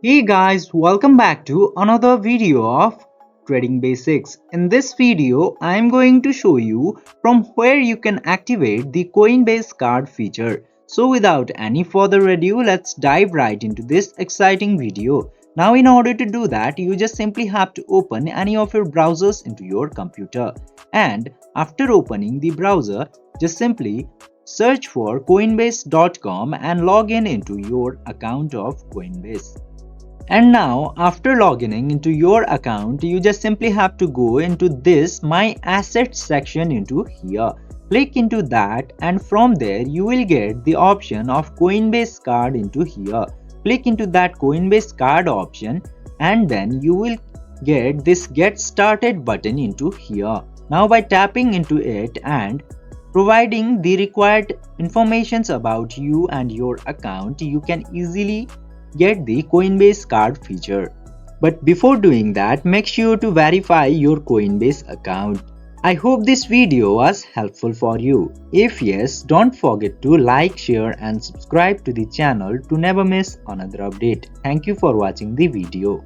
Hey guys, welcome back to another video of Trading Basics. In this video, I am going to show you from where you can activate the Coinbase Card feature. So without any further ado, let's dive right into this exciting video. Now in order to do that, you just simply have to open any of your browsers into your computer. And after opening the browser, just simply search for coinbase.com and log in into your account of Coinbase. And now after logging into your account, you just simply have to go into this My Assets section into here. Click into that and from there you will get the option of Coinbase Card into here. Click into that Coinbase Card option and then you will get this Get Started button into here. Now by tapping into it and providing the required informations about you and your account, you can easily get the Coinbase Card feature. But before doing that, make sure to verify your Coinbase account. I hope this video was helpful for you. If yes, don't forget to like, share and subscribe to the channel to never miss another update. Thank you for watching the video.